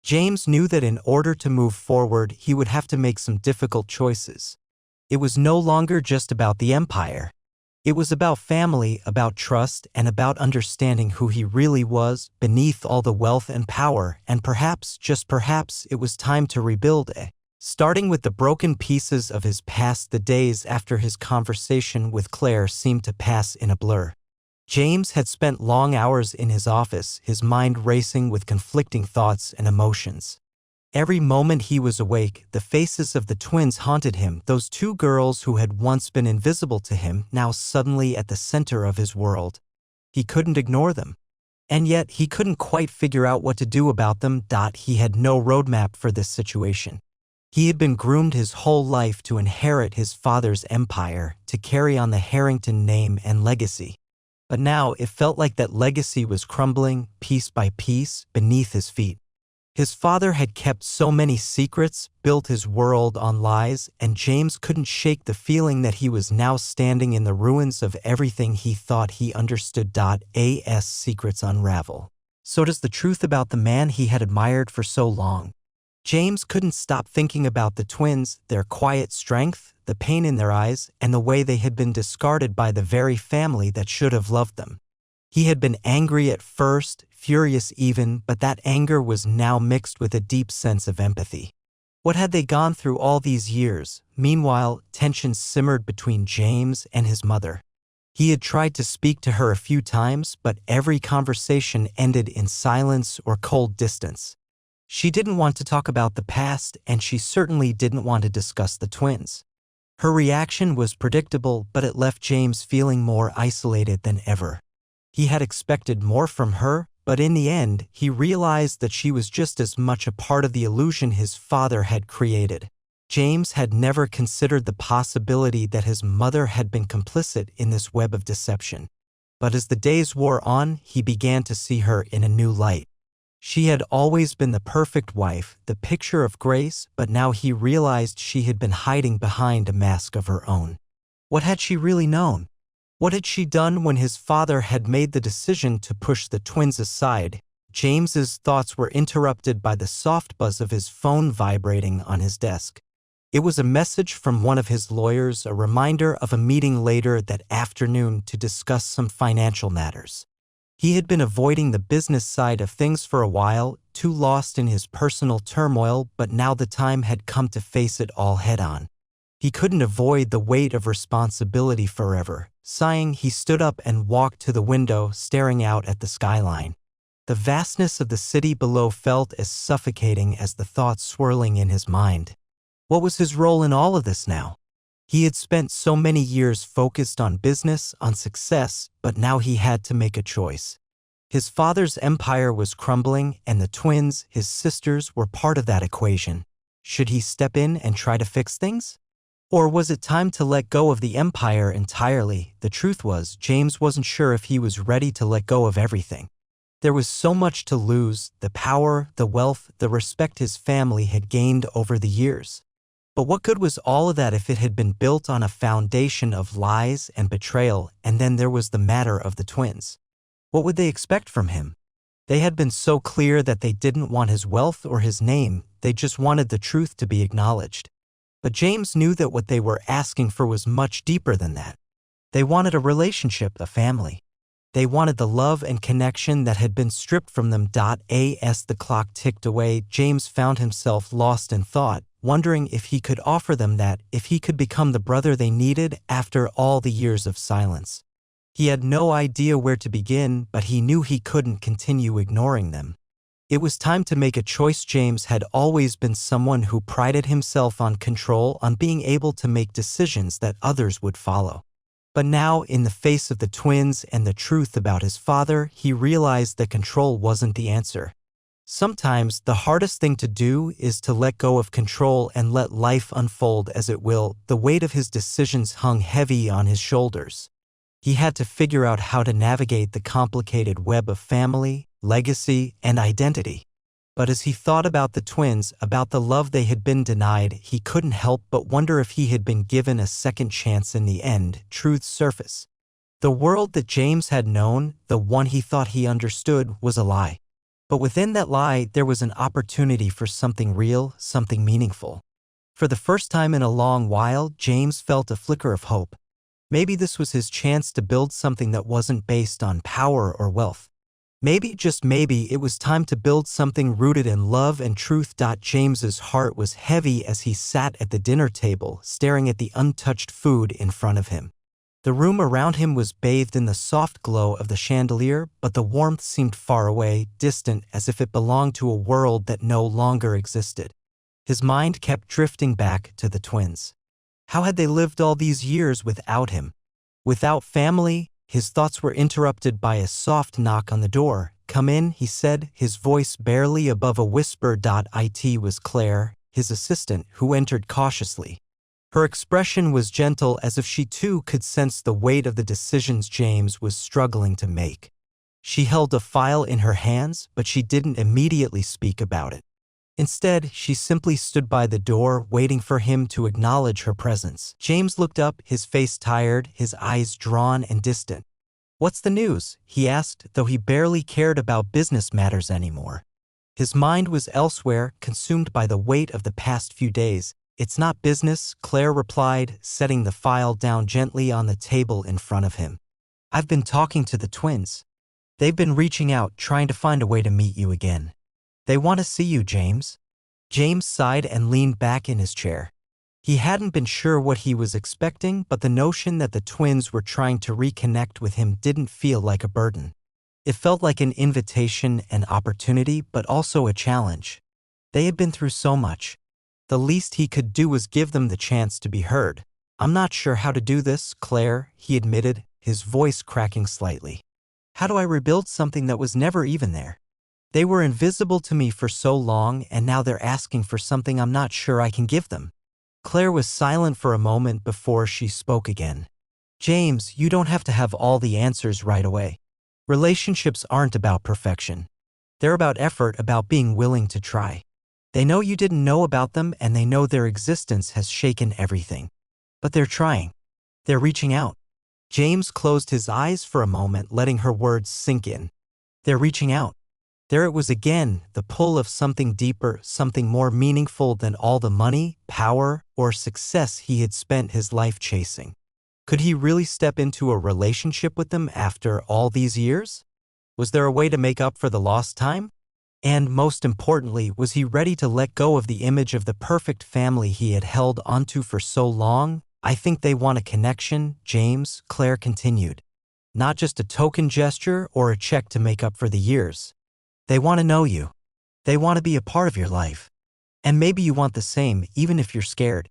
James knew that in order to move forward, he would have to make some difficult choices. It was no longer just about the empire. It was about family, about trust, and about understanding who he really was beneath all the wealth and power, and perhaps, just perhaps, it was time to rebuild it. Starting with the broken pieces of his past, the days after his conversation with Claire seemed to pass in a blur. James had spent long hours in his office, his mind racing with conflicting thoughts and emotions. Every moment he was awake, the faces of the twins haunted him, those two girls who had once been invisible to him, now suddenly at the center of his world. He couldn't ignore them. And yet he couldn't quite figure out what to do about them. He had no roadmap for this situation. He had been groomed his whole life to inherit his father's empire, to carry on the Harrington name and legacy. But now it felt like that legacy was crumbling, piece by piece, beneath his feet. His father had kept so many secrets, built his world on lies, and James couldn't shake the feeling that he was now standing in the ruins of everything he thought he understood. As secrets unravel, so does the truth about the man he had admired for so long. James couldn't stop thinking about the twins, their quiet strength, the pain in their eyes, and the way they had been discarded by the very family that should have loved them. He had been angry at first, furious even, but that anger was now mixed with a deep sense of empathy. What had they gone through all these years? Meanwhile, tensions simmered between James and his mother. He had tried to speak to her a few times, but every conversation ended in silence or cold distance. She didn't want to talk about the past, and she certainly didn't want to discuss the twins. Her reaction was predictable, but it left James feeling more isolated than ever. He had expected more from her, but in the end, he realized that she was just as much a part of the illusion his father had created. James had never considered the possibility that his mother had been complicit in this web of deception. But as the days wore on, he began to see her in a new light. She had always been the perfect wife, the picture of grace, but now he realized she had been hiding behind a mask of her own. What had she really known? What had she done when his father had made the decision to push the twins aside? James's thoughts were interrupted by the soft buzz of his phone vibrating on his desk. It was a message from one of his lawyers, a reminder of a meeting later that afternoon to discuss some financial matters. He had been avoiding the business side of things for a while, too lost in his personal turmoil, but now the time had come to face it all head-on. He couldn't avoid the weight of responsibility forever. Sighing, he stood up and walked to the window, staring out at the skyline. The vastness of the city below felt as suffocating as the thoughts swirling in his mind. What was his role in all of this now? He had spent so many years focused on business, on success, but now he had to make a choice. His father's empire was crumbling, and the twins, his sisters, were part of that equation. Should he step in and try to fix things? Or was it time to let go of the empire entirely? The truth was, James wasn't sure if he was ready to let go of everything. There was so much to lose: the power, the wealth, the respect his family had gained over the years. But what good was all of that if it had been built on a foundation of lies and betrayal? And then there was the matter of the twins. What would they expect from him? They had been so clear that they didn't want his wealth or his name, they just wanted the truth to be acknowledged. But James knew that what they were asking for was much deeper than that. They wanted a relationship, a family. They wanted the love and connection that had been stripped from them. As the clock ticked away, James found himself lost in thought, wondering if he could offer them that, if he could become the brother they needed after all the years of silence. He had no idea where to begin, but he knew he couldn't continue ignoring them. It was time to make a choice. James had always been someone who prided himself on control, on being able to make decisions that others would follow. But now, in the face of the twins and the truth about his father, he realized that control wasn't the answer. Sometimes, the hardest thing to do is to let go of control and let life unfold as it will. The weight of his decisions hung heavy on his shoulders. He had to figure out how to navigate the complicated web of family, legacy, and identity. But as he thought about the twins, about the love they had been denied, he couldn't help but wonder if he had been given a second chance. In the end, truth surfaced. The world that James had known, the one he thought he understood, was a lie. But within that lie, there was an opportunity for something real, something meaningful. For the first time in a long while, James felt a flicker of hope. Maybe this was his chance to build something that wasn't based on power or wealth. Maybe, just maybe, it was time to build something rooted in love and truth. James's heart was heavy as he sat at the dinner table, staring at the untouched food in front of him. The room around him was bathed in the soft glow of the chandelier, but the warmth seemed far away, distant, as if it belonged to a world that no longer existed. His mind kept drifting back to the twins. How had they lived all these years without him? Without family? His thoughts were interrupted by a soft knock on the door. "Come in," he said, his voice barely above a whisper. It was Claire, his assistant, who entered cautiously. Her expression was gentle, as if she too could sense the weight of the decisions James was struggling to make. She held a file in her hands, but she didn't immediately speak about it. Instead, she simply stood by the door, waiting for him to acknowledge her presence. James looked up, his face tired, his eyes drawn and distant. "What's the news?" he asked, though he barely cared about business matters anymore. His mind was elsewhere, consumed by the weight of the past few days. "It's not business," Claire replied, setting the file down gently on the table in front of him. "I've been talking to the twins. They've been reaching out, trying to find a way to meet you again. They want to see you, James." James sighed and leaned back in his chair. He hadn't been sure what he was expecting, but the notion that the twins were trying to reconnect with him didn't feel like a burden. It felt like an invitation, an opportunity, but also a challenge. They had been through so much. The least he could do was give them the chance to be heard. "I'm not sure how to do this, Claire," he admitted, his voice cracking slightly. "How do I rebuild something that was never even there? They were invisible to me for so long, and now they're asking for something I'm not sure I can give them." Claire was silent for a moment before she spoke again. "James, you don't have to have all the answers right away. Relationships aren't about perfection. They're about effort, about being willing to try. They know you didn't know about them, and they know their existence has shaken everything. But they're trying. They're reaching out." James closed his eyes for a moment, letting her words sink in. "They're reaching out." There it was again, the pull of something deeper, something more meaningful than all the money, power, or success he had spent his life chasing. Could he really step into a relationship with them after all these years? Was there a way to make up for the lost time? And most importantly, was he ready to let go of the image of the perfect family he had held onto for so long? "I think they want a connection, James," Claire continued. "Not just a token gesture or a check to make up for the years. They want to know you. They want to be a part of your life. And maybe you want the same, even if you're scared."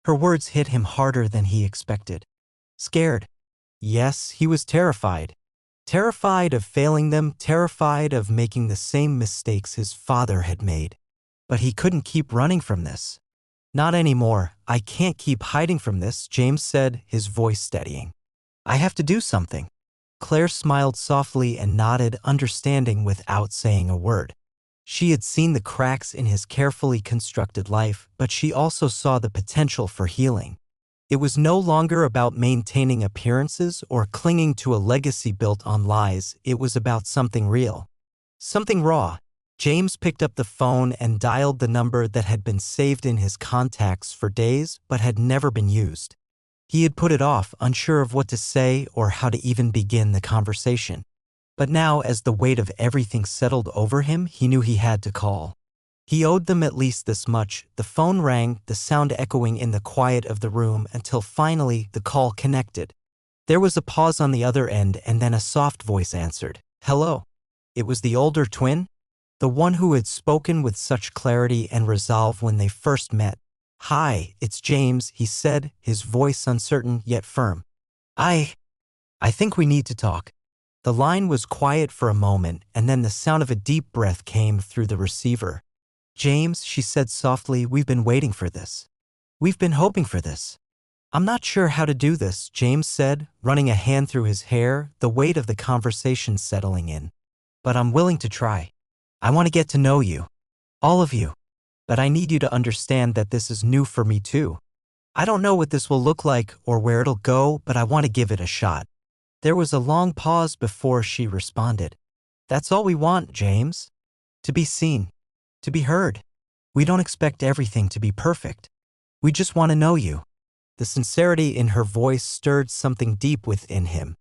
Her words hit him harder than he expected. Scared. Yes, he was terrified. Terrified of failing them, terrified of making the same mistakes his father had made. But he couldn't keep running from this. Not anymore. I can't keep hiding from this, James said, his voice steadying. I have to do something. Claire smiled softly and nodded, understanding without saying a word. She had seen the cracks in his carefully constructed life, but she also saw the potential for healing. It was no longer about maintaining appearances or clinging to a legacy built on lies. It was about something real. Something raw. James picked up the phone and dialed the number that had been saved in his contacts for days but had never been used. He had put it off, unsure of what to say or how to even begin the conversation. But now, as the weight of everything settled over him, he knew he had to call. He owed them at least this much. The phone rang, the sound echoing in the quiet of the room, until finally the call connected. There was a pause on the other end, and then a soft voice answered. Hello. It was the older twin? The one who had spoken with such clarity and resolve when they first met. Hi, it's James, he said, his voice uncertain yet firm. I think we need to talk. The line was quiet for a moment, and then the sound of a deep breath came through the receiver. James, she said softly, we've been waiting for this. We've been hoping for this. I'm not sure how to do this, James said, running a hand through his hair, the weight of the conversation settling in. But I'm willing to try. I want to get to know you. All of you. But I need you to understand that this is new for me too. I don't know what this will look like or where it'll go, but I want to give it a shot. There was a long pause before she responded. That's all we want, James. To be seen. To be heard. We don't expect everything to be perfect. We just want to know you. The sincerity in her voice stirred something deep within him.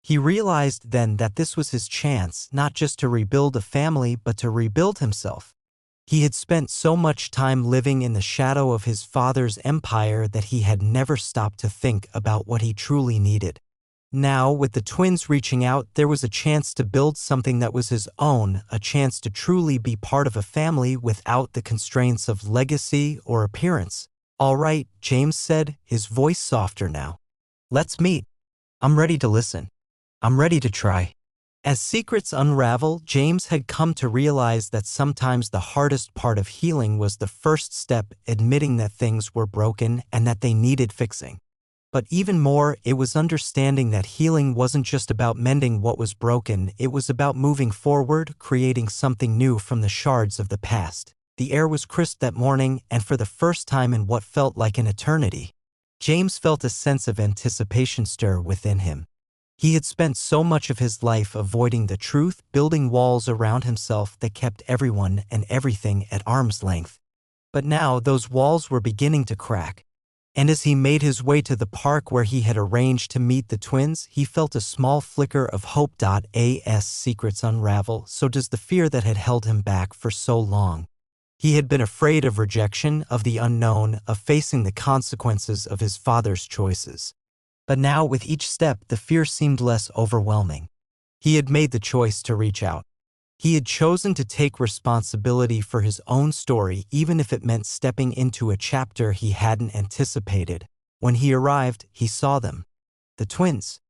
He realized then that this was his chance, not just to rebuild a family, but to rebuild himself. He had spent so much time living in the shadow of his father's empire that he had never stopped to think about what he truly needed. Now, with the twins reaching out, there was a chance to build something that was his own, a chance to truly be part of a family without the constraints of legacy or appearance. All right, James said, his voice softer now. Let's meet. I'm ready to listen. I'm ready to try. As secrets unravel, James had come to realize that sometimes the hardest part of healing was the first step, admitting that things were broken and that they needed fixing. But even more, it was understanding that healing wasn't just about mending what was broken, it was about moving forward, creating something new from the shards of the past. The air was crisp that morning, and for the first time in what felt like an eternity, James felt a sense of anticipation stir within him. He had spent so much of his life avoiding the truth, building walls around himself that kept everyone and everything at arm's length. But now those walls were beginning to crack. And as he made his way to the park where he had arranged to meet the twins, he felt a small flicker of hope. As secrets unravel, so does the fear that had held him back for so long. He had been afraid of rejection, of the unknown, of facing the consequences of his father's choices. But now, with each step, the fear seemed less overwhelming. He had made the choice to reach out. He had chosen to take responsibility for his own story, even if it meant stepping into a chapter he hadn't anticipated. When he arrived, he saw them. The twins.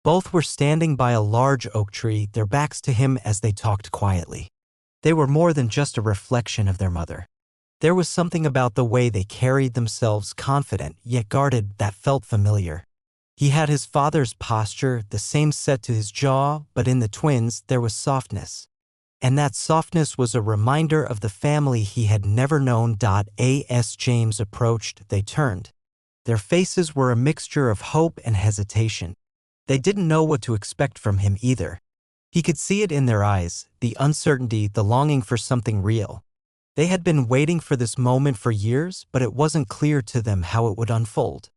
Both were standing by a large oak tree, their backs to him as they talked quietly. They were more than just a reflection of their mother. There was something about the way they carried themselves, confident yet guarded, that felt familiar. He had his father's posture, the same set to his jaw, but in the twins there was softness. And that softness was a reminder of the family he had never known. As James approached, they turned. Their faces were a mixture of hope and hesitation. They didn't know what to expect from him either. He could see it in their eyes, the uncertainty, the longing for something real. They had been waiting for this moment for years, but it wasn't clear to them how it would unfold.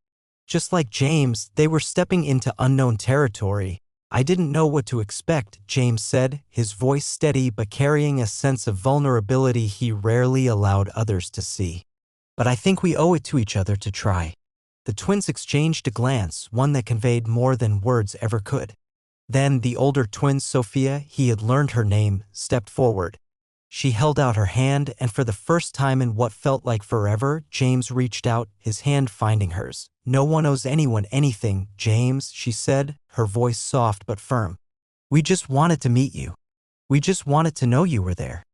Just like James, they were stepping into unknown territory. I didn't know what to expect, James said, his voice steady but carrying a sense of vulnerability he rarely allowed others to see. But I think we owe it to each other to try. The twins exchanged a glance, one that conveyed more than words ever could. Then the older twin, Sophia, he had learned her name, stepped forward. She held out her hand, and for the first time in what felt like forever, James reached out, his hand finding hers. No one owes anyone anything, James, she said, her voice soft but firm. We just wanted to meet you. We just wanted to know you were there.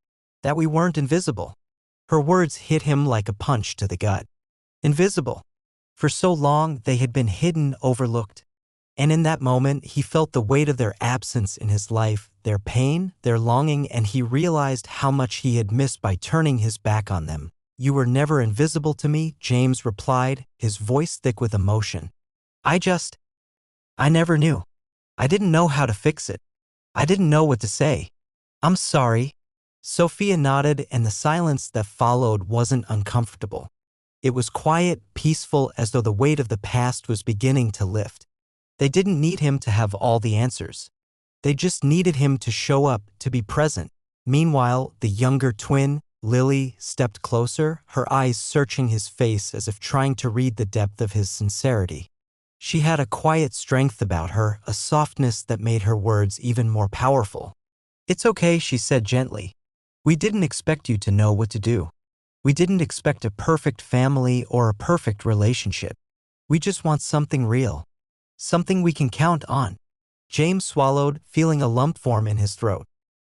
That we weren't invisible." Her words hit him like a punch to the gut. Invisible. For so long, they had been hidden, overlooked. And in that moment, he felt the weight of their absence in his life, their pain, their longing, and he realized how much he had missed by turning his back on them. "You were never invisible to me," James replied, his voice thick with emotion. I never knew. I didn't know how to fix it. I didn't know what to say. I'm sorry." Sophia nodded, and the silence that followed wasn't uncomfortable. It was quiet, peaceful, as though the weight of the past was beginning to lift. They didn't need him to have all the answers. They just needed him to show up, to be present. Meanwhile, the younger twin, Lily, stepped closer, her eyes searching his face as if trying to read the depth of his sincerity. She had a quiet strength about her, a softness that made her words even more powerful. "It's okay," she said gently. "We didn't expect you to know what to do. We didn't expect a perfect family or a perfect relationship. We just want something real. Something we can count on." James swallowed, feeling a lump form in his throat.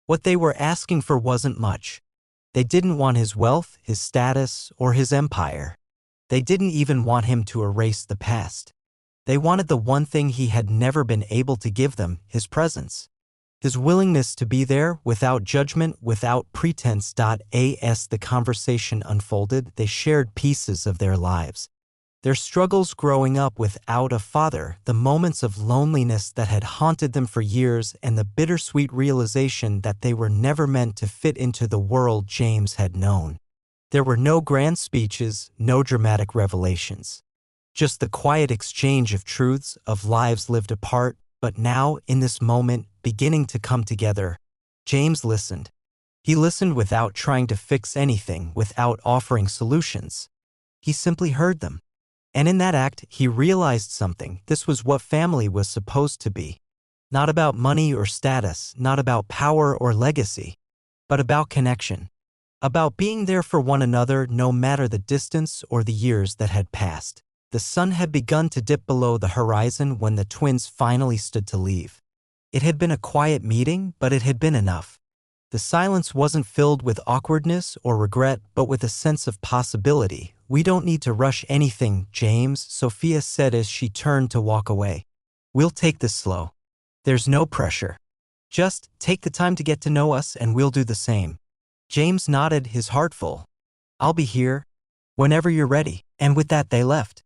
What they were asking for wasn't much. They didn't want his wealth, his status, or his empire. They didn't even want him to erase the past. They wanted the one thing he had never been able to give them, his presence. His willingness to be there, without judgment, without pretense. As the conversation unfolded, they shared pieces of their lives. Their struggles growing up without a father, the moments of loneliness that had haunted them for years, and the bittersweet realization that they were never meant to fit into the world James had known. There were no grand speeches, no dramatic revelations. Just the quiet exchange of truths, of lives lived apart, but now, in this moment, beginning to come together. James listened. He listened without trying to fix anything, without offering solutions. He simply heard them. And in that act, he realized something. This was what family was supposed to be. Not about money or status, not about power or legacy, but about connection. About being there for one another no matter the distance or the years that had passed. The sun had begun to dip below the horizon when the twins finally stood to leave. It had been a quiet meeting, but it had been enough. The silence wasn't filled with awkwardness or regret, but with a sense of possibility. "We don't need to rush anything, James," Sophia said as she turned to walk away. "We'll take this slow. There's no pressure. Just take the time to get to know us and we'll do the same." James nodded, his heart full. "I'll be here whenever you're ready." And with that they left.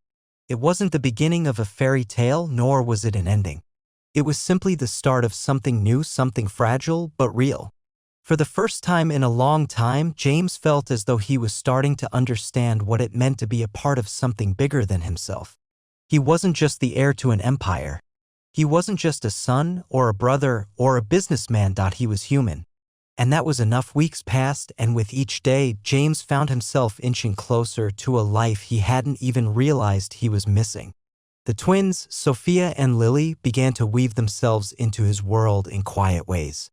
It wasn't the beginning of a fairy tale, nor was it an ending. It was simply the start of something new, something fragile but real. For the first time in a long time, James felt as though he was starting to understand what it meant to be a part of something bigger than himself. He wasn't just the heir to an empire. He wasn't just a son or a brother or a businessman. He was human. And that was enough. Weeks passed, and with each day, James found himself inching closer to a life he hadn't even realized he was missing. The twins, Sophia and Lily, began to weave themselves into his world in quiet ways.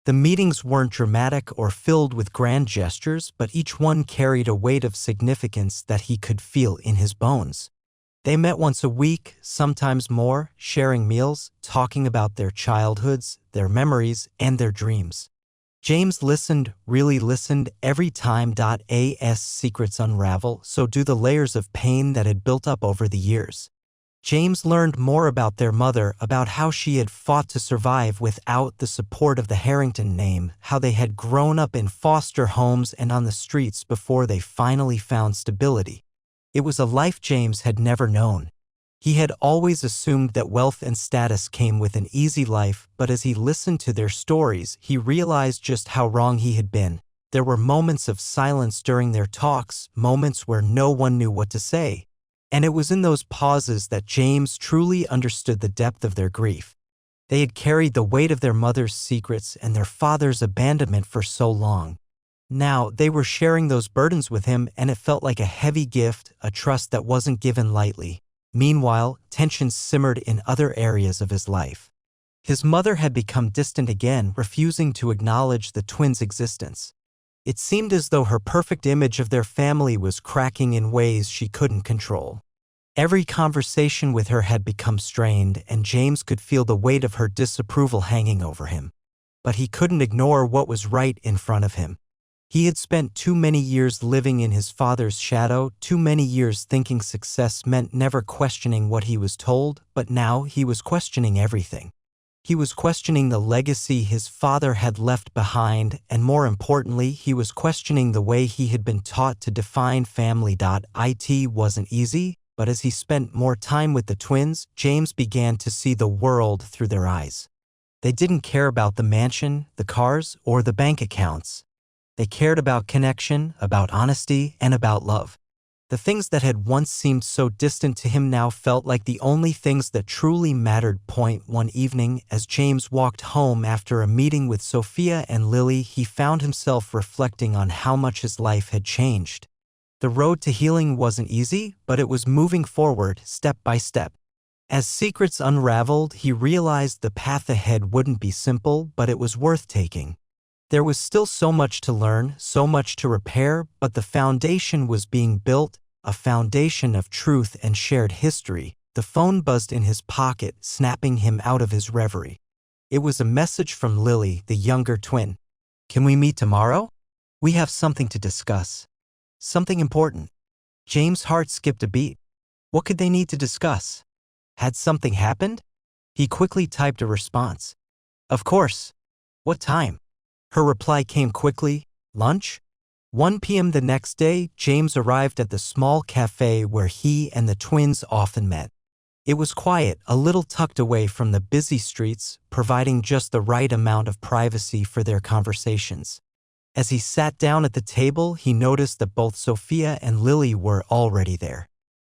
The meetings weren't dramatic or filled with grand gestures, but each one carried a weight of significance that he could feel in his bones. They met once a week, sometimes more, sharing meals, talking about their childhoods, their memories, and their dreams. James listened, really listened, every time. As secrets unravel, so do the layers of pain that had built up over the years. James learned more about their mother, about how she had fought to survive without the support of the Harrington name, how they had grown up in foster homes and on the streets before they finally found stability. It was a life James had never known. He had always assumed that wealth and status came with an easy life, but as he listened to their stories, he realized just how wrong he had been. There were moments of silence during their talks, moments where no one knew what to say. And it was in those pauses that James truly understood the depth of their grief. They had carried the weight of their mother's secrets and their father's abandonment for so long. Now they were sharing those burdens with him, and it felt like a heavy gift, a trust that wasn't given lightly. Meanwhile, tensions simmered in other areas of his life. His mother had become distant again, refusing to acknowledge the twins' existence. It seemed as though her perfect image of their family was cracking in ways she couldn't control. Every conversation with her had become strained, and James could feel the weight of her disapproval hanging over him. But he couldn't ignore what was right in front of him. He had spent too many years living in his father's shadow, too many years thinking success meant never questioning what he was told, but now he was questioning everything. He was questioning the legacy his father had left behind, and more importantly, he was questioning the way he had been taught to define family. It wasn't easy, but as he spent more time with the twins, James began to see the world through their eyes. They didn't care about the mansion, the cars, or the bank accounts. They cared about connection, about honesty, and about love. The things that had once seemed so distant to him now felt like the only things that truly mattered. One evening, as James walked home after a meeting with Sophia and Lily, he found himself reflecting on how much his life had changed. The road to healing wasn't easy, but it was moving forward, step by step. As secrets unraveled, he realized the path ahead wouldn't be simple, but it was worth taking. There was still so much to learn, so much to repair, but the foundation was being built, a foundation of truth and shared history. The phone buzzed in his pocket, snapping him out of his reverie. It was a message from Lily, the younger twin. "Can we meet tomorrow? We have something to discuss. Something important." James' heart skipped a beat. What could they need to discuss? Had something happened? He quickly typed a response. "Of course. What time?" Her reply came quickly. "Lunch?" 1 p.m. the next day, James arrived at the small cafe where he and the twins often met. It was quiet, a little tucked away from the busy streets, providing just the right amount of privacy for their conversations. As he sat down at the table, he noticed that both Sophia and Lily were already there.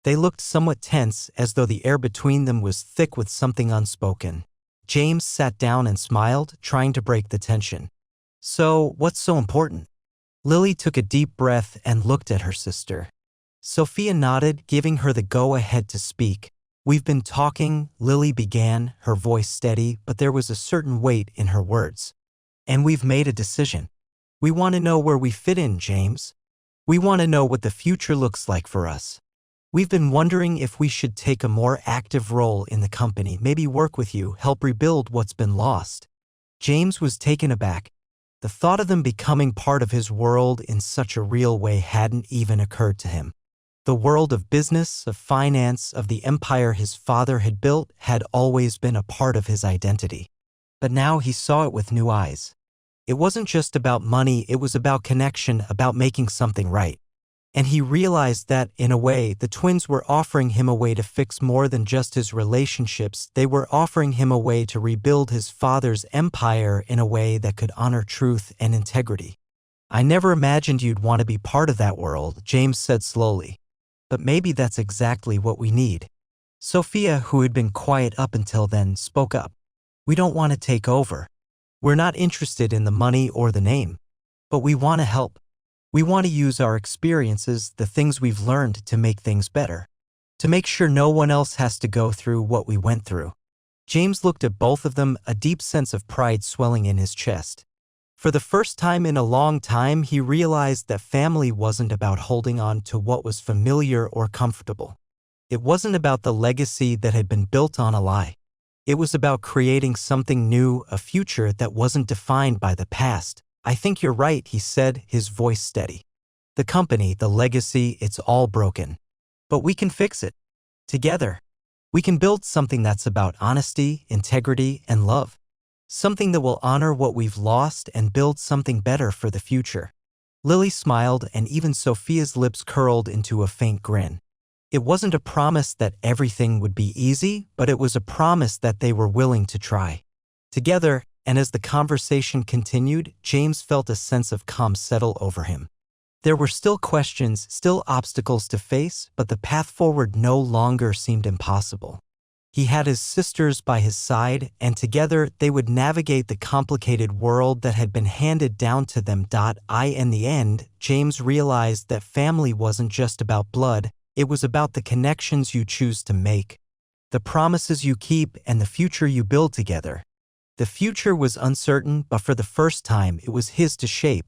They looked somewhat tense, as though the air between them was thick with something unspoken. James sat down and smiled, trying to break the tension. "So, what's so important?" Lily took a deep breath and looked at her sister. Sophia nodded, giving her the go-ahead to speak. "We've been talking," Lily began, her voice steady, but there was a certain weight in her words. "And we've made a decision. We want to know where we fit in, James. We want to know what the future looks like for us. We've been wondering if we should take a more active role in the company, maybe work with you, help rebuild what's been lost." James was taken aback. The thought of them becoming part of his world in such a real way hadn't even occurred to him. The world of business, of finance, of the empire his father had built had always been a part of his identity. But now he saw it with new eyes. It wasn't just about money, it was about connection, about making something right. And he realized that, in a way, the twins were offering him a way to fix more than just his relationships. They were offering him a way to rebuild his father's empire in a way that could honor truth and integrity. "I never imagined you'd want to be part of that world," James said slowly. "But maybe that's exactly what we need." Sophia, who had been quiet up until then, spoke up. "We don't want to take over. We're not interested in the money or the name. But we want to help. We want to use our experiences, the things we've learned, to make things better. To make sure no one else has to go through what we went through." James looked at both of them, a deep sense of pride swelling in his chest. For the first time in a long time, he realized that family wasn't about holding on to what was familiar or comfortable. It wasn't about the legacy that had been built on a lie. It was about creating something new, a future that wasn't defined by the past. "I think you're right," he said, his voice steady. "The company, the legacy, it's all broken. But we can fix it. Together. We can build something that's about honesty, integrity, and love. Something that will honor what we've lost and build something better for the future." Lily smiled, and even Sophia's lips curled into a faint grin. It wasn't a promise that everything would be easy, but it was a promise that they were willing to try. Together, and as the conversation continued, James felt a sense of calm settle over him. There were still questions, still obstacles to face, but the path forward no longer seemed impossible. He had his sisters by his side, and together they would navigate the complicated world that had been handed down to them. In the end, James realized that family wasn't just about blood, it was about the connections you choose to make, the promises you keep, and the future you build together. The future was uncertain, but for the first time it was his to shape,